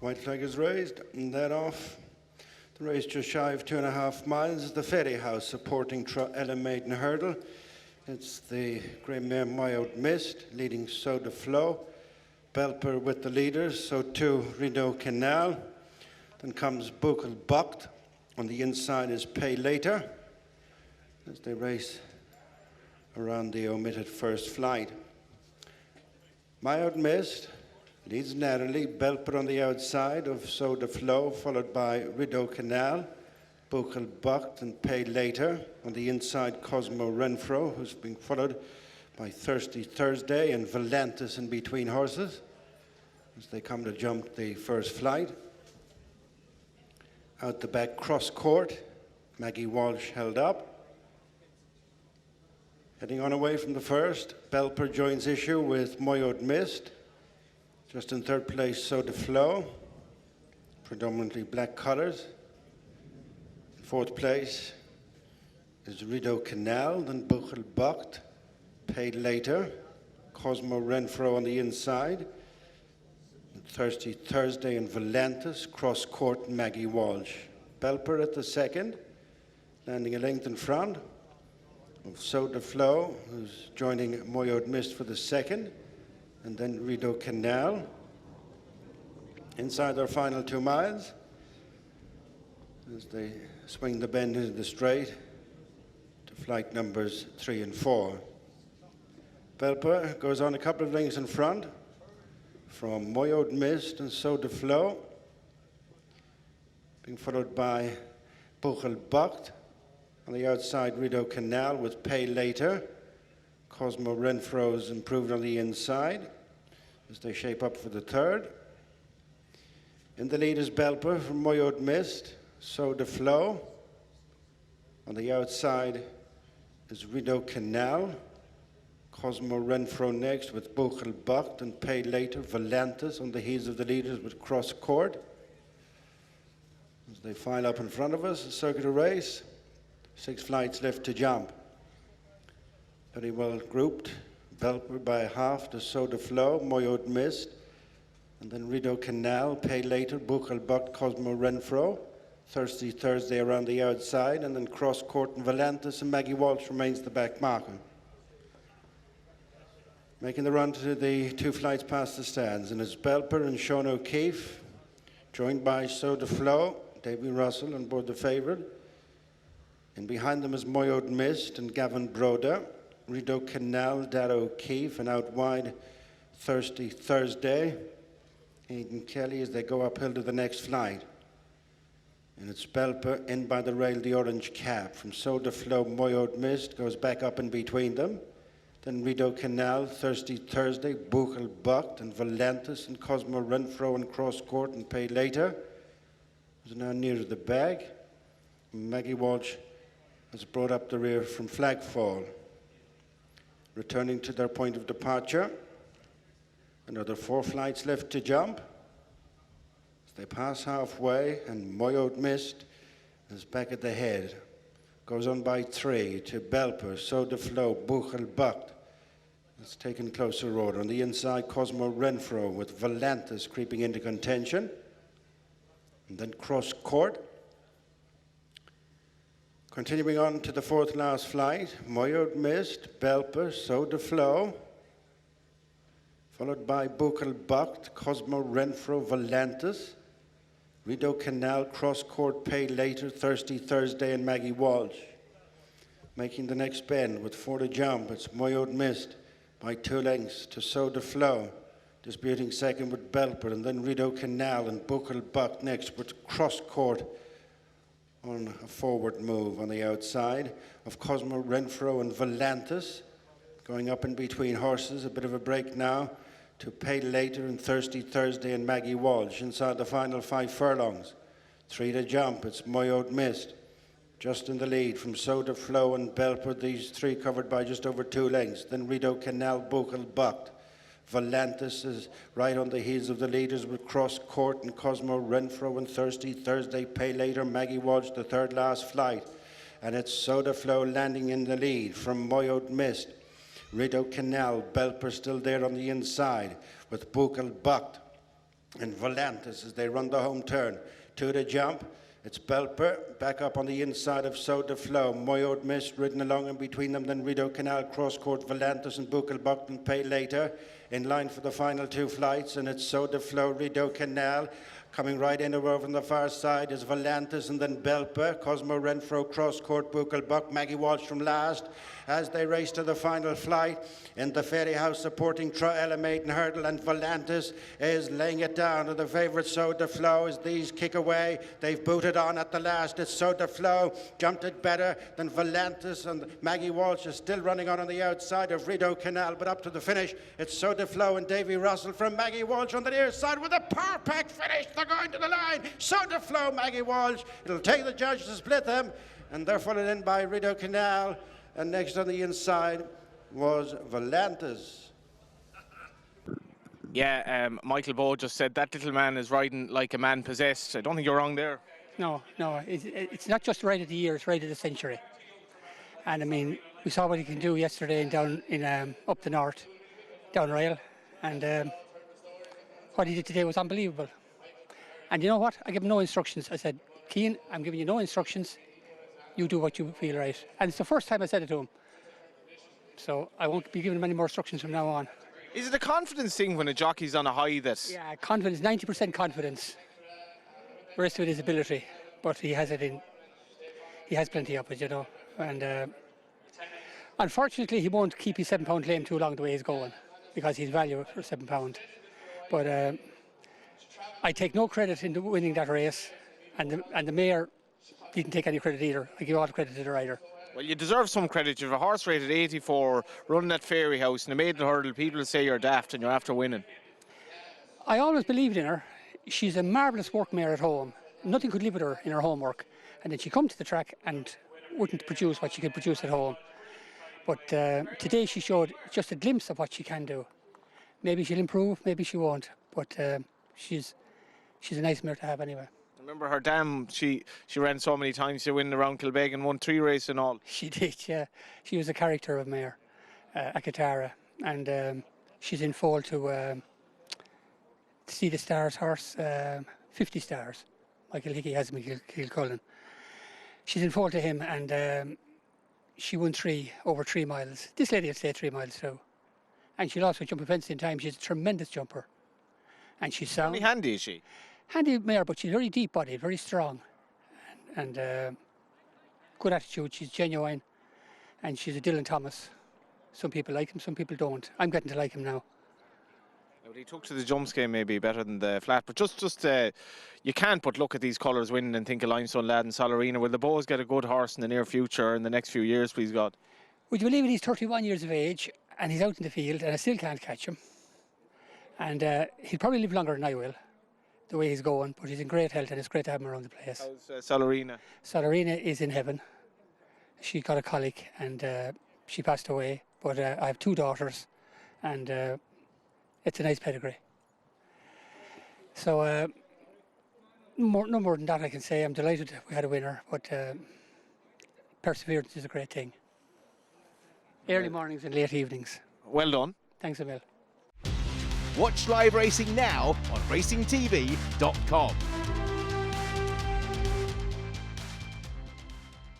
White flag is raised, and that off. The race just shy of 2.5 miles is the Fairyhouse supporting Ella Maiden Hurdle. It's the grey mare Mild Mist leading So Des Flos. Belper with the leaders, so too Rideau Canal. Then comes Buchel Bucht. On the inside is Pay Later as they race around the omitted first flight. Mild Mist leads narrowly, Belper on the outside of So Des Flos, followed by Rideau Canal, Buchel Bucht and Pay Later. On the inside, Cosmo Renfro, who's being followed by Thirsty Thursday and Valantis in between horses as they come to jump the first flight. Out the back, Cross Court, Maggie Walsh held up. Heading on away from the first, Belper joins issue with Moyode Mist. Just in third place, So Des Flos, predominantly black colours. Fourth place is Rideau Canal, then Buchel Bucht, Paid Later, Cosmo Renfro on the inside, Thirsty Thursday and Valantis, Cross Court and Maggie Walsh. Belper at the second, landing a length in front of So Des Flos, who's joining Moyode Mist for the second, and then Rideau Canal. Inside their final 2 miles, as they swing the bend into the straight to flight numbers 3 and 4. Belper goes on a couple of lengths in front from Moyode Mist and So Des Flos, being followed by Buchel Bucht. On the outside, Rideau Canal with Pay Later. Cosmo Renfro's improved on the inside as they shape up for the third. In the lead is Belper from Moyode Mist, So Des Flos. On the outside is Rideau Canal. Cosmo Renfro next with Buchel Bucht and Pay Later. Valantis on the heels of the leaders with Cross Court. As they file up in front of us, a circular race. 6 flights left to jump. Very well grouped. Belper by half to So Des Flos, Moyode Mist, and then Rideau Canal, Pay Later, Buchel Bucht, Cosmo Renfro. Thirsty Thursday around the outside, and then Cross Court and Valantis, and Maggie Walsh remains the back marker. Making the run to the 2 flights past the stands, and it's Belper and Sean O'Keefe, joined by So Des Flos, Davy Russell on board the favourite. And behind them is Moyode Mist and Gavin Broder, Rideau Canal, Dad O'Keefe, and out wide, Thirsty Thursday, Aidan Kelly as they go uphill to the next flight. And it's Belper in by the rail, the orange cap. From So Des Flos, Moyode Mist goes back up in between them. Then Rideau Canal, Thirsty Thursday, Buchel Bucht and Valantis and Cosmo Renfro and Cross Court and Pay Later. Is now near the bag. Maggie Walsh has brought up the rear from Flagfall. Returning to their point of departure. Another 4 flights left to jump. As they pass halfway, and Moyode Mist is back at the head. Goes on by 3 to Belper, So Des Flos, Buchel Bucht. It's taken closer order. On the inside, Cosmo Renfro with Valantis creeping into contention. And then Cross Court. Continuing on to the 4th last flight, Moyode Mist, Belper, So Des Flos, followed by Buchel Bucht, Cosmo Renfro, Valantis, Rideau Canal, Cross Court, Pay Later, Thirsty Thursday, and Maggie Walsh. Making the next bend with 4 to jump, it's Moyode Mist by 2 lengths to So Des Flos, disputing second with Belper, and then Rideau Canal and Buchel Bucht next with Cross Court on a forward move on the outside of Cosmo Renfro and Valantis. Going up in between horses, a bit of a break now to Pay Later and Thirsty Thursday and Maggie Walsh inside the final 5 furlongs. 3 to jump, it's Moyode Mist. Just in the lead from So Des Flos and Belper, these 3 covered by just over 2 lengths. Then Rideau Canal, Buchel Bucht. Valantis is right on the heels of the leaders with Cross Court and Cosmo Renfro and Thirsty Thursday, Pay Later, Maggie Walsh, the 3rd last flight. And it's So Des Flos landing in the lead from Moyode Mist. Rideau Canal, Belper still there on the inside with Buchel Bucht. and Volantis as they run the home turn. To the jump, it's Belper, back up on the inside of So Des Flos. Moyode Mist ridden along in between them, then Rideau Canal, cross court, Volantis and Buckelbuck and Pay later. In line for the final 2 flights, and it's So Des Flos, Rideau Canal. Coming right in over on the far side is Volantis and then Belper. Cosmo Renfro, cross court, Buckelbuck, Maggie Walsh from last. As they race to the final flight, in the Fairyhouse supporting Troella Maiden Hurdle, and Volantis is laying it down to the favourite So Des Flos as these kick away. They've booted on at the last. It's So Des Flos, jumped it better than Volantis, and Maggie Walsh is still running on the outside of Rideau Canal, but up to the finish, it's So Des Flos and Davy Russell from Maggie Walsh on the near side with a perfect finish. They're going to the line. So Des Flos, Maggie Walsh. It'll take the judge to split them, and they're followed in by Rideau Canal. And next on the inside was Volantis. Yeah, Michael Bowe just said that little man is riding like a man possessed. I don't think you're wrong there. No, it's not just ride of the year, it's ride of the century. And I mean, we saw what he can do yesterday down in up the north, down rail, and what he did today was unbelievable. And you know what? I gave him no instructions. I said, Cian, I'm giving you no instructions. You do what you feel right. And it's the first time I said it to him. So I won't be giving him any more instructions from now on. Is it a confidence thing when a jockey's on a high that... Yeah, confidence, 90% confidence. The rest of it is ability. But he has plenty of it, you know. And unfortunately, he won't keep his £7 claim too long the way he's going, because he's valuable for £7. But I take no credit in winning that race. And the mayor didn't take any credit either. I give all the credit to the rider. Well, you deserve some credit. You have a horse rated 84, running at Fairyhouse, and a maiden hurdle. People will say you're daft and you're after winning. I always believed in her. She's a marvellous work mare at home. Nothing could live with her in her homework. And then she come to the track and wouldn't produce what she could produce at home. But today she showed just a glimpse of what she can do. Maybe she'll improve, maybe she won't. But she's a nice mare to have anyway. Remember her dam, she ran so many times. She won around Kilbeg and won 3 races and all. She did, yeah. She was a character of mare, Akatara. And she's in foal to See the Stars horse, 50 Stars. Michael Hickey has Kilcullen. She's in foal to him, and she won over 3 miles. This lady will stay 3 miles too. And she'll also jump a fence in time. She's a tremendous jumper. And she's sound. Very handy, is she? Handy mare, but she's very deep-bodied, very strong, and good attitude. She's genuine, and she's a Dylan Thomas. Some people like him, some people don't. I'm getting to like him now. He took to the jumps game maybe better than the flat, but just you can't but look at these colours winning and think of Limestone Lad and Solarina. Will the Bows get a good horse in the near future in the next few years, please God? Would you believe it? He's 31 years of age, and he's out in the field, and I still can't catch him. And he'll probably live longer than I will, the way he's going, but he's in great health and it's great to have him around the place. How's Solarina? Solarina is in heaven. She got a colic and she passed away, but I have 2 daughters, and it's a nice pedigree. So no more than that I can say. I'm delighted we had a winner, but perseverance is a great thing. Early mornings and late evenings. Well done. Thanks a mil. Watch live racing now on racingtv.com.